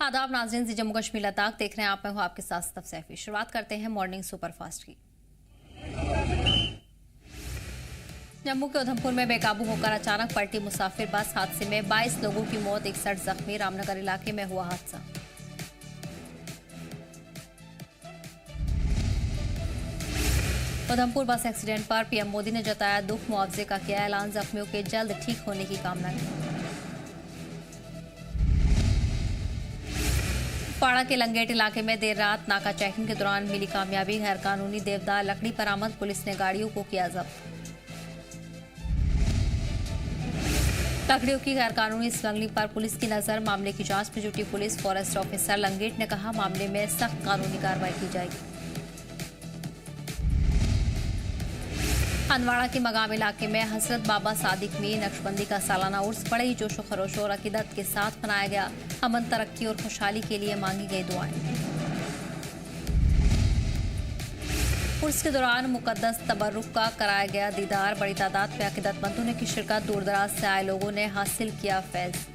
आदाब नाज़रीन, जी जम्मू कश्मीर लद्दाख देख रहे हैं आप। मैं हूं आपके साथ सतफ सैफी। शुरुआत करते हैं मॉर्निंग सुपरफास्ट की। जम्मू के उधमपुर में बेकाबू होकर अचानक पलटी मुसाफिर बस हादसे में 22 लोगों की मौत, 61 जख्मी। रामनगर इलाके में हुआ हादसा। उधमपुर बस एक्सीडेंट पर पीएम मोदी ने जताया दुख, मुआवजे का किया ऐलान, जख्मियों के जल्द ठीक होने की कामना की। पाड़ा के लंगेट इलाके में देर रात नाका चेकिंग के दौरान मिली कामयाबी, गैर कानूनी देवदार लकड़ी बरामद, पुलिस ने गाड़ियों को किया जब्त। लकड़ियों की गैर कानूनी स्मगलिंग पर पुलिस की नजर, मामले की जांच में जुटी पुलिस। फॉरेस्ट ऑफिसर लंगेट ने कहा मामले में सख्त कानूनी कार्रवाई की जाएगी। हंदवाड़ा के मगाम इलाके में हजरत बाबा सादिक में नक्शबंदी का सालाना उर्स बड़े ही जोशो खरोश और अकीदत के साथ मनाया गया। अमन, तरक्की और खुशहाली के लिए मांगी गई दुआएं। उर्स के दौरान मुकद्दस तबर्रुक का कराया गया दीदार, बड़ी तादाद में अकीदतमंदों ने की शिरकत, दूर दराज से आए लोगों ने हासिल किया फैज।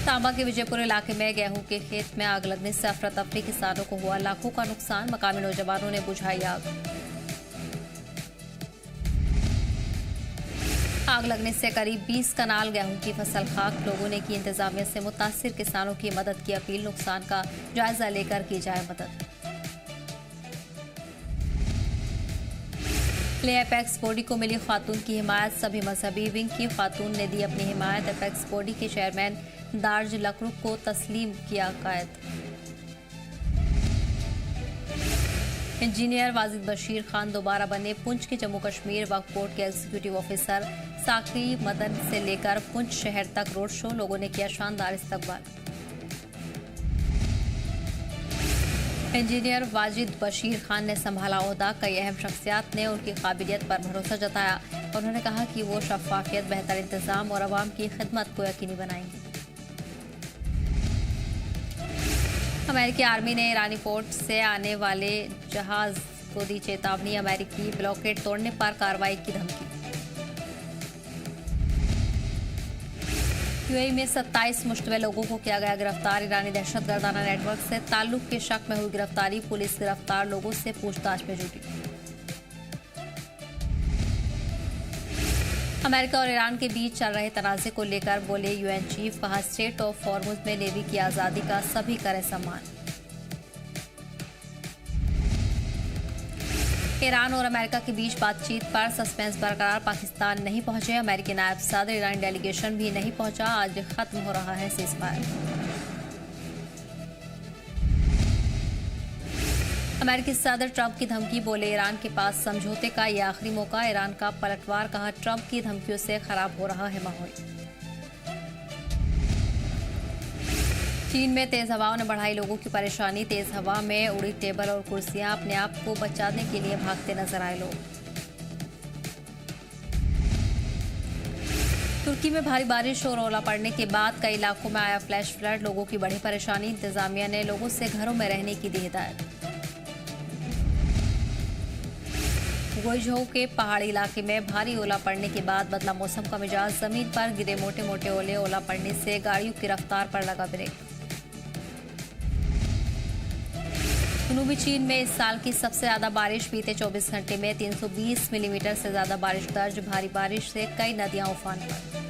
सांबा के विजयपुर इलाके में गेहूं के खेत में आग लगने से अफरा तफरी, किसानों को हुआ लाखों का नुकसान, मकामी नौजवानों ने बुझाई आग। आग लगने से करीब 20 कनाल गेहूं की फसल खाक, लोगों ने की इंतजामिया से मुतासिर किसानों की मदद की अपील, नुकसान का जायजा लेकर की जाए मदद। प्ले एपेक्स बॉडी को मिली खातून की हिमायत, सभी मजहबी विंग की खातून ने दी अपनी हिमायत, एपेक्स बॉडी के चेयरमैन दार्ज लकरुक को तस्लीम किया कायद। इंजीनियर वाजिद बशीर खान दोबारा बने पुंछ के जम्मू कश्मीर वक्फ बोर्ड के एग्जीक्यूटिव ऑफिसर, साकरी मदन से लेकर पुंछ शहर तक रोड शो, लोगों ने किया शानदार इस्तकबाल। इंजीनियर वाजिद बशीर खान ने संभाला ओहदा, कई अहम शख्सियात ने उनकी काबिलियत पर भरोसा जताया। उन्होंने कहा कि वो शफाफियत, बेहतर इंतजाम और आवाम की खिदमत को यकीनी बनाएंगे। अमेरिकी आर्मी ने ईरानी पोर्ट से आने वाले जहाज को दी चेतावनी, अमेरिकी ब्लॉकेड तोड़ने पर कार्रवाई की धमकी। यूएई में 27 मुश्तबे लोगों को किया गया गिरफ्तार, ईरानी दहशतगर्दाना नेटवर्क से ताल्लुक के शक में हुई गिरफ्तारी, पुलिस गिरफ्तार लोगों से पूछताछ में जुटी। अमेरिका और ईरान के बीच चल रहे तनाज़े को लेकर बोले यूएन चीफ, कहा स्ट्रेट ऑफ हॉर्मुज़ में नेवी की आज़ादी का सभी करें सम्मान। ईरान और अमेरिका के बीच बातचीत पर सस्पेंस बरकरार, पाकिस्तान नहीं पहुंचे अमेरिकी नायब सदर, ईरानी डेलीगेशन भी नहीं पहुंचा, आज खत्म हो रहा है सीज़फायर। अमेरिकी सदर ट्रंप की धमकी, बोले ईरान के पास समझौते का ये आखिरी मौका, ईरान का पलटवार, कहा ट्रंप की धमकियों से खराब हो रहा है माहौल। चीन में तेज हवाओं ने बढ़ाई लोगों की परेशानी, तेज हवा में उड़ी टेबल और कुर्सियां, अपने आप को बचाने के लिए भागते नजर आए लोग। तुर्की में भारी बारिश और ओला पड़ने के बाद कई इलाकों में आया फ्लैश फ्लड, लोगों की बड़ी परेशानी, इंतजामिया ने लोगों से घरों में रहने की दी हिदायत। गुइझोउ के पहाड़ी इलाके में भारी ओला पड़ने के बाद बदला मौसम का मिजाज, जमीन पर गिरे मोटे मोटे ओले, ओला पड़ने से गाड़ियों की रफ्तार पर लगा ब्रेक। जनूबी चीन में इस साल की सबसे ज्यादा बारिश, बीते 24 घंटे में 320 मिलीमीटर से ज्यादा बारिश दर्ज, भारी बारिश से कई नदियां उफान पर।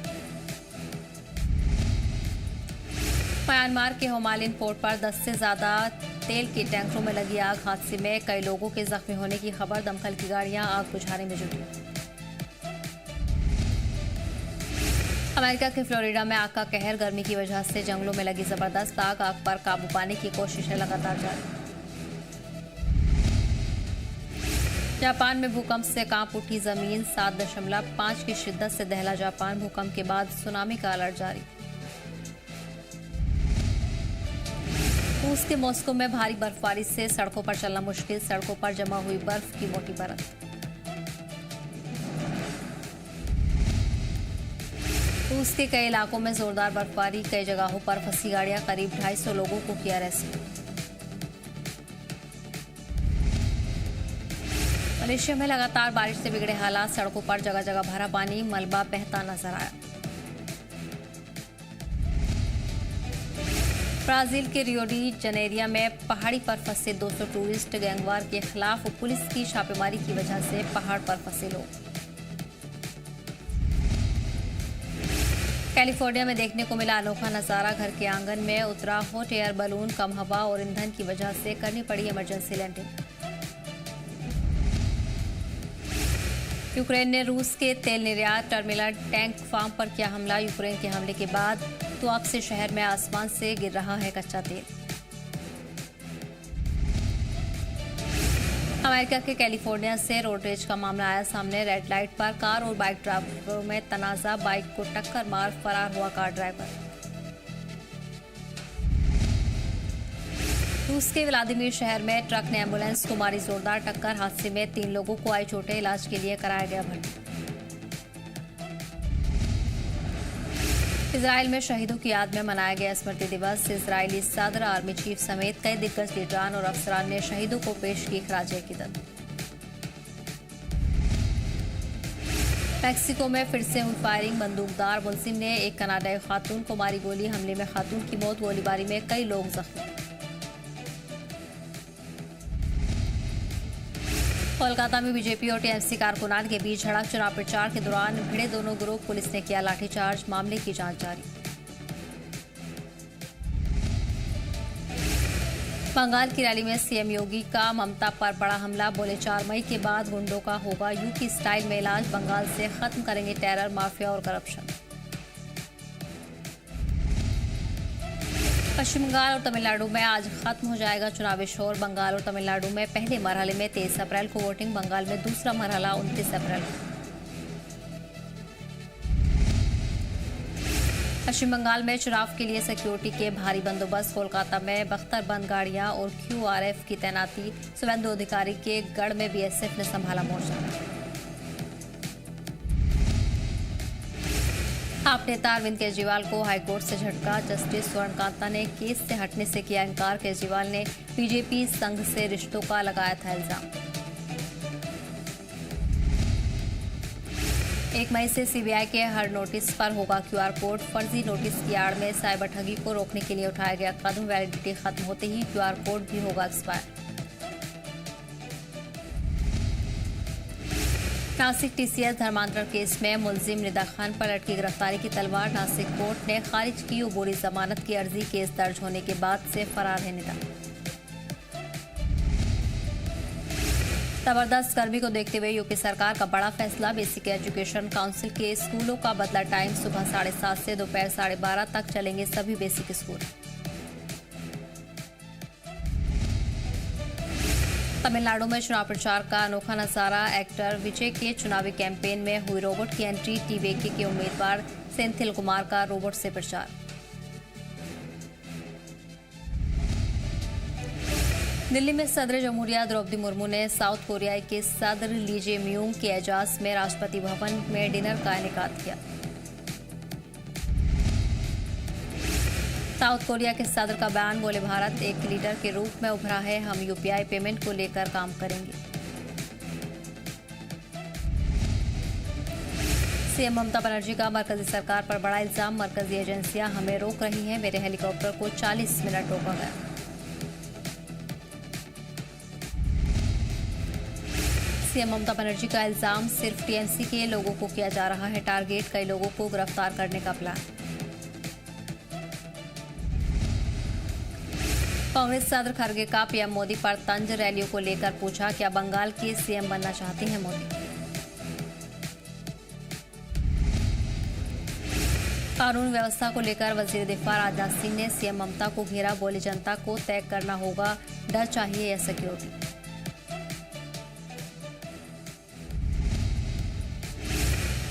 म्यांमार के होमालिन पोर्ट पर 10 से ज्यादा तेल के टैंकरों में लगी आग, हादसे में कई लोगों के जख्मी होने की खबर, दमकल की गाड़ियां आग बुझाने में जुटी। अमेरिका के फ्लोरिडा में आग का कहर, गर्मी की वजह से जंगलों में लगी जबरदस्त आग, आग पर काबू पाने की कोशिशें लगातार जारी। जापान में भूकंप से कांप उठी जमीन, 7.5 की शिद्दत से दहला जापान, भूकंप के बाद सुनामी का अलर्ट जारी। रूस के मॉस्को में भारी बर्फबारी से सड़कों पर चलना मुश्किल, सड़कों पर जमा हुई बर्फ की मोटी परत। रूस के कई इलाकों में जोरदार बर्फबारी, कई जगहों पर फंसी गाड़ियां, करीब 250 लोगों को किया रेस्क्यू। मलेशिया में लगातार बारिश से बिगड़े हालात, सड़कों पर जगह जगह भरा पानी, मलबा बहता नजर आया। ब्राजील के रियो डी जनेरिया में पहाड़ी पर फंसे 200 टूरिस्ट, गैंगवार के खिलाफ पुलिस की छापेमारी की वजह से पहाड़ पर फंसे लोग। कैलिफोर्निया में देखने को मिला अनोखा नजारा, घर के आंगन में उतरा हॉट एयर बलून, कम हवा और ईंधन की वजह से करनी पड़ी इमरजेंसी लैंडिंग। यूक्रेन ने रूस के तेल निर्यात टर्मिनल टैंक फार्म पर किया हमला। यूक्रेन के हमले के बाद तुआक्से शहर में आसमान से गिर रहा है कच्चा तेल। अमेरिका के कैलिफोर्निया से रोड रेज का मामला आया सामने। रेड लाइट पर कार और बाइक ड्राइवरों में तनाजा, बाइक को टक्कर मार फरार हुआ कार ड्राइवर। रूस के व्लादिमीर शहर में ट्रक ने एम्बुलेंस को मारी जोरदार टक्कर। हादसे में 3 लोगों को आई चोटें, इलाज के लिए कराया गया भर्ती। इजराइल में शहीदों की याद में मनाया गया स्मृति दिवस। इजरायली सदर, आर्मी चीफ समेत कई दिग्गज लीडरान और अफसरान ने शहीदों को पेश की खराज-ए-अकीदत। मैक्सिको में फिर से हुई फायरिंग, बंदूकधार मुलजिम ने एक कनाडाई खातून को मारी गोली। हमले में खातून की मौत, गोलीबारी में कई लोग जख्मी। कोलकाता में बीजेपी और टीएमसी कारकुनान के बीच झड़प, चुनाव प्रचार के दौरान भिड़े दोनों ग्रुप, पुलिस ने किया लाठीचार्ज, मामले की जांच जारी। बंगाल की रैली में सीएम योगी का ममता पर बड़ा हमला, बोले 4 मई के बाद गुंडों का होगा यूपी स्टाइल में इलाज, बंगाल से खत्म करेंगे टेरर, माफिया और करप्शन। पश्चिम बंगाल और तमिलनाडु में आज खत्म हो जाएगा चुनावी शोर। बंगाल और तमिलनाडु में पहले मरहले में 23 अप्रैल को वोटिंग, बंगाल में दूसरा मरहला 29 अप्रैल को। पश्चिम बंगाल में चुनाव के लिए सिक्योरिटी के भारी बंदोबस्त। कोलकाता में बख्तरबंद गाड़ियां और क्यूआरएफ की तैनाती। शुभेंदु अधिकारी के गढ़ में बीएसएफ ने संभाला मोर्चा। आप नेता अरविंद केजरीवाल को हाईकोर्ट से झटका, जस्टिस स्वर्णकांता ने केस से हटने से किया इनकार। केजरीवाल ने बीजेपी संघ से रिश्तों का लगाया था इल्जाम। 1 मई से सीबीआई के हर नोटिस पर होगा क्यूआर कोड। फर्जी नोटिस की आड़ में साइबर ठगी को रोकने के लिए उठाया गया कदम। वैलिडिटी खत्म होते ही क्यूआर कोड भी होगा एक्सपायर। नासिक टीसीएस धर्मांतरण केस में मुलजिम निदा खान पर लटकी गिरफ्तारी की तलवार। नासिक कोर्ट ने खारिज की अबूरी जमानत की अर्जी। केस दर्ज होने के बाद से फरार है निदा। जबरदस्त गर्मी को देखते हुए यूपी सरकार का बड़ा फैसला। बेसिक एजुकेशन काउंसिल के स्कूलों का बदला टाइम। सुबह 7:30 से दोपहर 12:30 तक चलेंगे सभी बेसिक स्कूल। तमिलनाडु में चुनाव प्रचार का अनोखा नजारा। एक्टर विजय के चुनावी कैंपेन में हुई रोबोट की एंट्री। टीवीके के उम्मीदवार सेंथिल कुमार का रोबोट से प्रचार। दिल्ली में सदर जमहूरिया द्रौपदी मुर्मू ने साउथ कोरिया के सदर ली जे म्यूंग के एजाज में राष्ट्रपति भवन में डिनर का इनेकाद किया। साउथ कोरिया के सदर का बयान, बोले भारत एक लीडर के रूप में उभरा है, हम यूपीआई पेमेंट को लेकर काम करेंगे। सीएम ममता बनर्जी का मरकजी सरकार पर बड़ा इल्जाम। मरकजी एजेंसियां हमें रोक रही हैं, मेरे हेलीकॉप्टर को 40 मिनट रोका गया। सीएम ममता बनर्जी का इल्जाम, सिर्फ टीएमसी के लोगों को किया जा रहा है टारगेट, कई लोगों को गिरफ्तार करने का प्लान। कांग्रेस सदर खड़गे का पीएम मोदी पर तंज। रैलियों को लेकर पूछा, क्या बंगाल के सीएम बनना चाहते हैं मोदी? कानून व्यवस्था को लेकर वजीर दिफा राजनाथ सिंह ने सीएम ममता को घेरा। बोले जनता को तय करना होगा, डर चाहिए या सिक्योरिटी।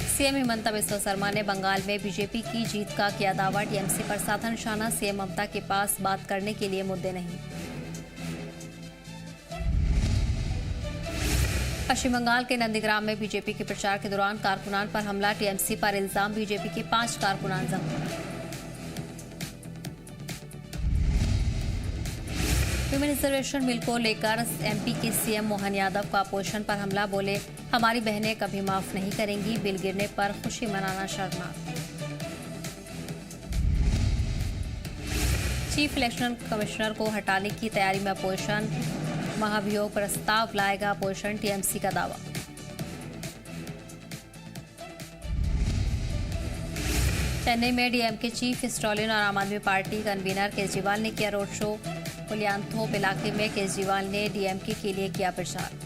सीएम हिमंता बिस्वा शर्मा ने बंगाल में बीजेपी की जीत का किया दावा। टीएमसी पर साधा निशाना। सीएम ममता के पास बात करने के लिए मुद्दे नहीं। पश्चिम बंगाल के नंदीग्राम में बीजेपी के प्रचार के दौरान कारकुनान पर हमला। टीएमसी पर इल्जाम, बीजेपी के 5 कारकुनान जख्मी। विमेन रिजर्वेशन बिल को लेकर एमपी के सीएम मोहन यादव का अपोजिशन पर हमला। बोले हमारी बहनें कभी माफ नहीं करेंगी, बिल गिरने पर खुशी मनाना शर्मनाक। चीफ इलेक्शन कमिश्नर को हटाने की तैयारी में अपोजिशन, महाभियोग प्रस्ताव लाएगा अपोजिशन, टीएमसी का दावा। चेन्नई में डीएमके चीफ स्टॉलिन और आम आदमी पार्टी कन्वीनर केजरीवाल ने किया रोड शो। पुलियांथोप इलाके में केजरीवाल ने डीएमके के लिए किया प्रचार।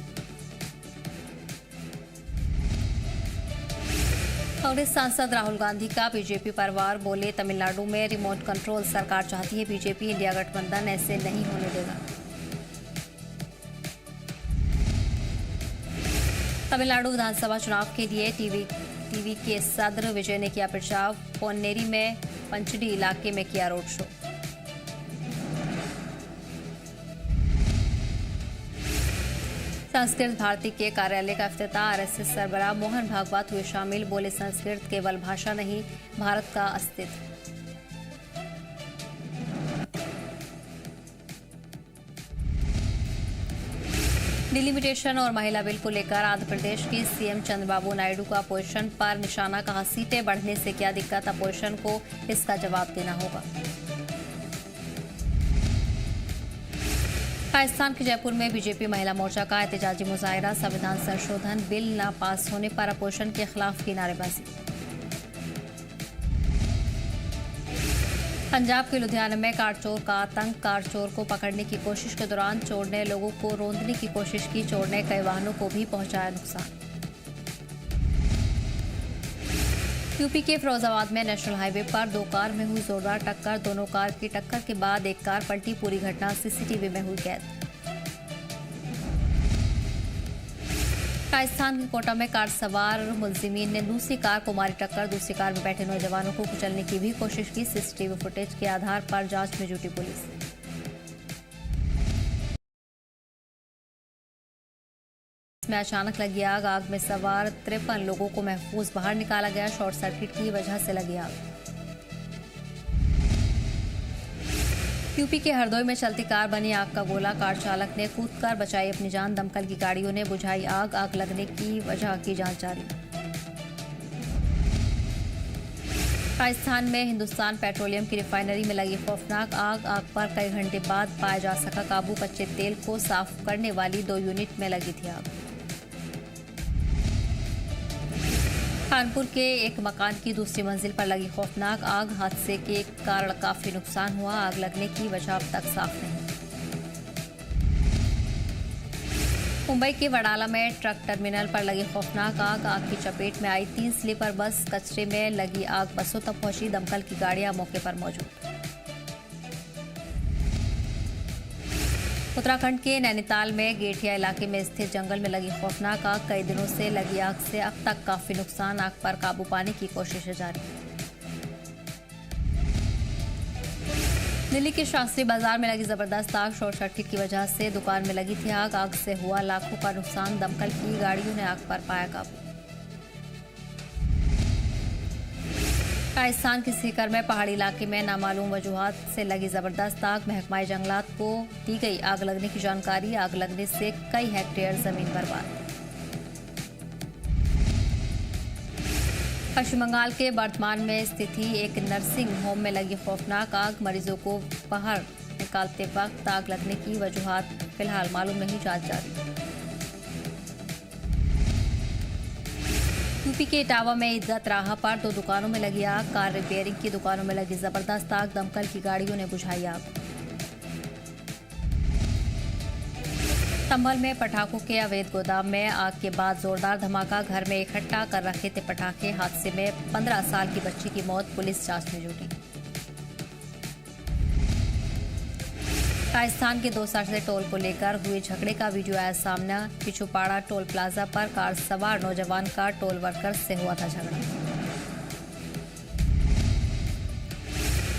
कांग्रेस सांसद राहुल गांधी का बीजेपी पर वार, बोले तमिलनाडु में रिमोट कंट्रोल सरकार चाहती है बीजेपी, इंडिया गठबंधन ऐसे नहीं होने देगा। तमिलनाडु विधानसभा चुनाव के लिए टीवी के सदर विजय ने किया प्रचार। पोन्नेरी में पंचडी इलाके में किया रोड शो। संस्कृत भारती के कार्यालय का इफ्तिताह, आरएसएस सरबराह मोहन भागवत हुए शामिल, बोले संस्कृत केवल भाषा नहीं, भारत का अस्तित्व। डिलिमिटेशन और महिला बिल को लेकर आंध्र प्रदेश की सीएम चंद्रबाबू नायडू का अपोजिशन पर निशाना, कहा सीटें बढ़ने से क्या दिक्कत, अपोजिशन को इसका जवाब देना होगा। राजस्थान के जयपुर में बीजेपी महिला मोर्चा का एहतजाजी मुजाहिरा, संविधान संशोधन बिल न पास होने पर अपोजिशन के खिलाफ की नारेबाजी। पंजाब के लुधियाना में कार चोर का आतंक, कार चोर को पकड़ने की कोशिश के दौरान चोर ने लोगों को रौंदने की कोशिश की, चोर ने कई वाहनों को भी पहुंचाया नुकसान। यूपी के फिरोजाबाद में नेशनल हाईवे पर दो कार में हुई जोरदार टक्कर, दोनों कार की टक्कर के बाद एक कार पलटी, पूरी घटना सीसीटीवी में हुई कैद। राजस्थान के कोटा में कार सवार मुलजिमीन ने दूसरी कार को मारी टक्कर, दूसरी कार में बैठे नौजवानों को कुचलने की भी कोशिश की। सीसीटीवी फुटेज के आधार पर जांच में जुटी पुलिस। में अचानक लगी आग, आग में सवार 53 लोगों को महफूज बाहर निकाला गया, शॉर्ट सर्किट की वजह से लगी आग। यूपी के हरदोई में चलती कार बनी आग का गोला, कार चालक ने कूदकर बचाई अपनी जान, दमकल की गाड़ियों ने बुझाई आग, आग लगने की वजह की जांच जारी। राजस्थान में हिंदुस्तान पेट्रोलियम की रिफाइनरी में लगी खौफनाक आग, आग पर कई घंटे बाद पाया जा सका काबू, कच्चे तेल को साफ करने वाली 2 यूनिट में लगी थी आग। कानपुर के एक मकान की दूसरी मंजिल पर लगी खौफनाक आग, हादसे के कारण काफी नुकसान हुआ, आग लगने की वजह अब तक साफ नहीं। मुंबई के वडाला में ट्रक टर्मिनल पर लगी खौफनाक आग, आग की चपेट में आई 3 स्लीपर बस, कचरे में लगी आग बसों तक पहुंची, दमकल की गाड़ियां मौके पर मौजूद। उत्तराखंड के नैनीताल में गेठिया इलाके में स्थित जंगल में लगी खौफनाक आग, कई दिनों से लगी आग से अब तक काफी नुकसान, आग पर काबू पाने की कोशिशें जारी। दिल्ली के शास्त्री बाजार में लगी जबरदस्त आग, शॉर्ट सर्किट की वजह से दुकान में लगी थी आग, आग से हुआ लाखों का नुकसान, दमकल की गाड़ियों ने आग पर पाया काबू। राजस्थान के सीकर में पहाड़ी इलाके में नामालूम वजूहात से लगी जबरदस्त आग, महकमा जंगलात को दी गई आग लगने की जानकारी, आग लगने से कई हेक्टेयर जमीन बर्बाद। पश्चिम बंगाल के वर्धमान में स्थित एक नर्सिंग होम में लगी खौफनाक आग, मरीजों को बाहर निकालते वक्त आग लगने की वजूहात फिलहाल मालूम नहीं, जांच जारी। यूपी के इटावा में इज्जत राह पर 2 दुकानों में लगी आग, कार रिपेयरिंग की दुकानों में लगी जबरदस्त आग, दमकल की गाड़ियों ने बुझाई आग। संभल में पटाखों के अवैध गोदाम में आग के बाद जोरदार धमाका, घर में इकट्ठा कर रखे थे पटाखे, हादसे में 15 साल की बच्ची की मौत, पुलिस जांच में जुटी। राजस्थान के 2 से टोल को लेकर हुए झगड़े का वीडियो आया सामने, पिछुपाड़ा टोल प्लाजा पर कार सवार नौजवान का टोल वर्कर से हुआ था झगड़ा।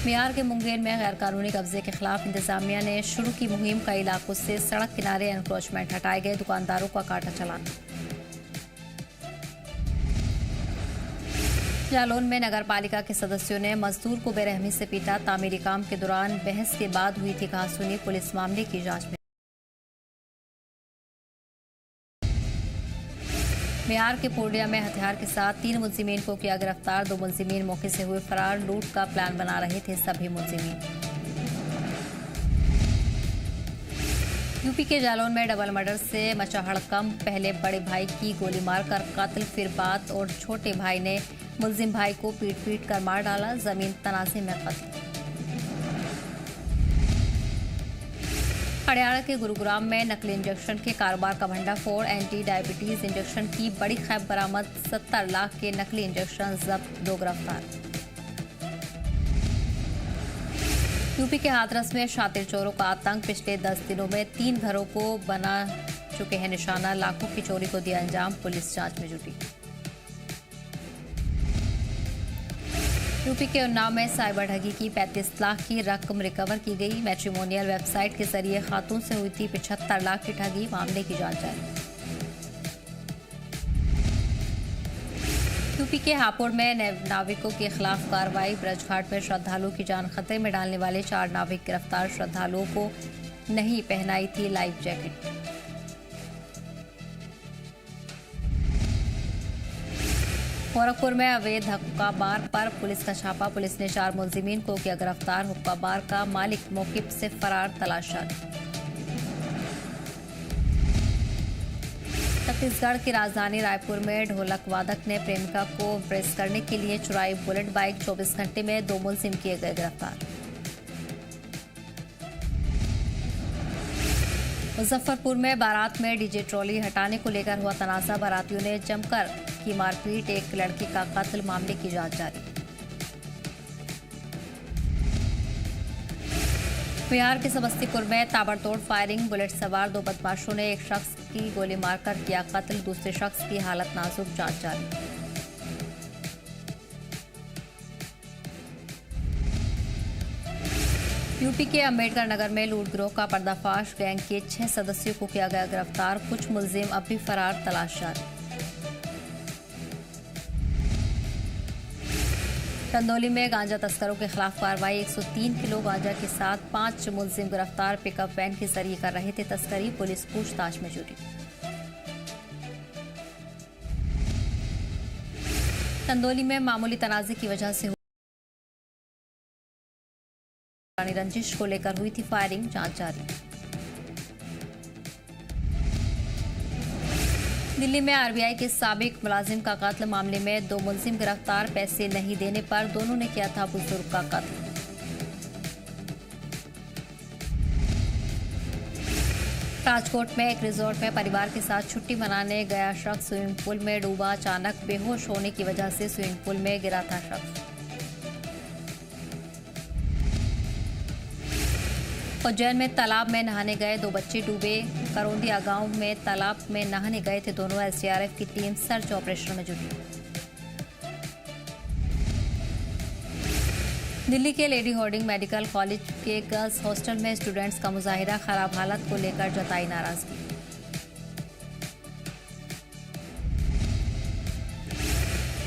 बिहार के मुंगेर में गैरकानूनी कब्जे के खिलाफ इंतजामिया ने शुरू की मुहिम, कई इलाकों से सड़क किनारे एनक्रोचमेंट हटाए गए, दुकानदारों का काटा चालान। जालौन में नगर पालिका के सदस्यों ने मजदूर को बेरहमी से पीटा, तामीरी काम के दौरान बहस के बाद हुई थी कहासुनी, पुलिस मामले की जांच में। बिहार के पूर्णिया में हथियार के साथ 3 मुलजिमीन को किया गिरफ्तार, 2 मुलजिमीन मौके से हुए फरार, लूट का प्लान बना रहे थे सभी मुलजिमीन। यूपी के जालौन में डबल मर्डर से मचा हड़कंप। पहले बड़े भाई की गोली मारकर कत्ल, फिर बात और छोटे भाई ने मुलजिम भाई को पीट पीट कर मार डाला। जमीन तनाज़े में कत्ल। हरियाणा के गुरुग्राम में नकली इंजेक्शन के कारोबार का भंडाफोड़। एंटी डायबिटीज इंजेक्शन की बड़ी खैब बरामद। 70 लाख के नकली इंजेक्शन जब्त, 2 गिरफ्तार। यूपी के हाथरस में शातिर चोरों का आतंक। पिछले 10 दिनों में 3 घरों को बना चुके हैं निशाना। लाखों की चोरी को दिया अंजाम, पुलिस जांच में जुटी। यूपी के उन्नाव में साइबर ठगी की 35 लाख की रकम रिकवर की गई। मैट्रिमोनियल वेबसाइट के जरिए खातून से हुई थी 75 लाख की ठगी, मामले की जांच जारी। यूपी के हापुड़ में नाविकों के खिलाफ कार्रवाई। ब्रजघाट में श्रद्धालुओं की जान खतरे में डालने वाले 4 नाविक गिरफ्तार। श्रद्धालुओं को नहीं पहनाई थी लाइफ जैकेट। गोरखपुर में अवैध हुक्का बार पर पुलिस का छापा। पुलिस ने 4 मुलजिमीन को किया गिरफ्तार। हुक्का बार का मालिक मौके से फरार, तलाश जारी। छत्तीसगढ़ की राजधानी रायपुर में ढोलक वादक ने प्रेमिका को इम्प्रेस करने के लिए चुराई बुलेट बाइक। 24 घंटे में 2 मुलजिम किए गए गिरफ्तार। मुजफ्फरपुर में बारात में डीजे ट्रॉली हटाने को लेकर हुआ तनाजा। बारातियों ने जमकर की मारपीट, एक लड़की का कत्ल, मामले की जांच जारी। बिहार के समस्तीपुर में ताबड़तोड़ फायरिंग। बुलेट सवार 2 बदमाशों ने एक शख्स की गोली मारकर किया कत्ल, दूसरे शख्स की हालत नाजुक, जांच जारी। यूपी के अंबेडकर नगर में लूट गिरोह का पर्दाफाश। गैंग के 6 सदस्यों को किया गया गिरफ्तार। कुछ मुलजिम अब भी फरार, तलाश जारी। चंदौली में गांजा तस्करों के खिलाफ कार्रवाई। 103 किलो गांजा के साथ 5 मुलजिम गिरफ्तार। पिकअप वैन के जरिए कर रहे थे तस्करी, पुलिस पूछताछ में जुटी। चंदौली में मामूली तनाजे की वजह से रंजिश को लेकर हुई थी फायरिंग, जांच जारी। दिल्ली में आरबीआई के साबिक मुलाजिम का कत्ल। मामले में 2 मुलजिम गिरफ्तार। पैसे नहीं देने पर दोनों ने किया था बुजुर्ग का कत्ल। राजकोट में एक रिजॉर्ट में परिवार के साथ छुट्टी मनाने गया शख्स स्विमिंग पूल में डूबा। अचानक बेहोश होने की वजह से स्विमिंग पूल में गिरा था शख्स। उज्जैन में तालाब में नहाने गए 2 बच्चे डूबे। करौंदिया गांव में तालाब में नहाने गए थे दोनों। एसडीआरएफ की टीम सर्च ऑपरेशन में जुटी। दिल्ली के लेडी हार्डिंग मेडिकल कॉलेज के गर्ल्स हॉस्टल में स्टूडेंट्स का मुजाहिरा। खराब हालत को लेकर जताई नाराजगी।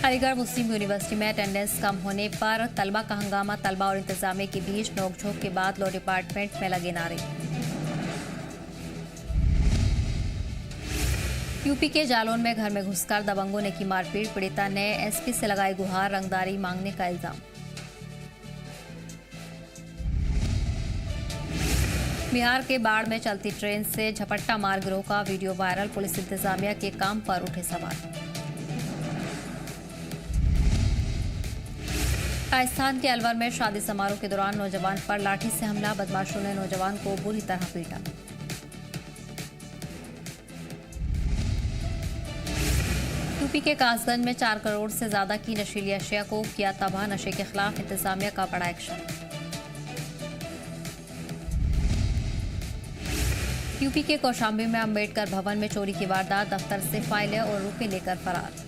अलीगढ़ मुस्लिम यूनिवर्सिटी में अटेंडेंस कम होने पर तलबा का हंगामा। तलबा और इंतजामिया के बीच नोकझोंक के बाद लॉ डिपार्टमेंट में लगे नारे। यूपी के जालौन में घर में घुसकर दबंगों ने की मारपीट। पीड़िता ने एसपी से लगाई गुहार, रंगदारी मांगने का इल्जाम। बिहार के बाढ़ में चलती ट्रेन से झपट्टा मार गिरोह का वीडियो वायरल। पुलिस इंतजामिया के काम पर उठे सवाल। राजस्थान के अलवर में शादी समारोह के दौरान नौजवान पर लाठी से हमला। बदमाशों ने नौजवान को बुरी तरह पीटा। यूपी के कासगंज में 4 करोड़ से ज्यादा की नशीली अशिया को किया तबाह। नशे के खिलाफ इंतजामिया का बड़ा एक्शन। यूपी के कौशाम्बी में अंबेडकर भवन में चोरी की वारदात। दफ्तर से फाइलें और रुपए लेकर फरार।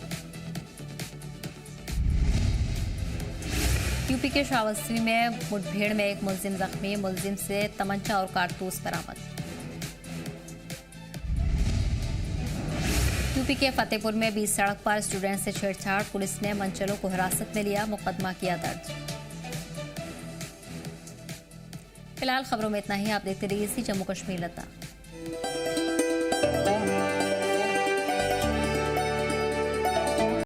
यूपी के श्रावस्ती में मुठभेड़ में एक मुलजिम जख्मी। मुलजिम से तमंचा और कारतूस बरामद। यूपी के फतेहपुर में 20 सड़क पर स्टूडेंट से छेड़छाड़। पुलिस ने मंचलों को हिरासत में लिया, मुकदमा किया दर्ज। फिलहाल खबरों में इतना ही। आप देखते रहिए जम्मू कश्मीर लता।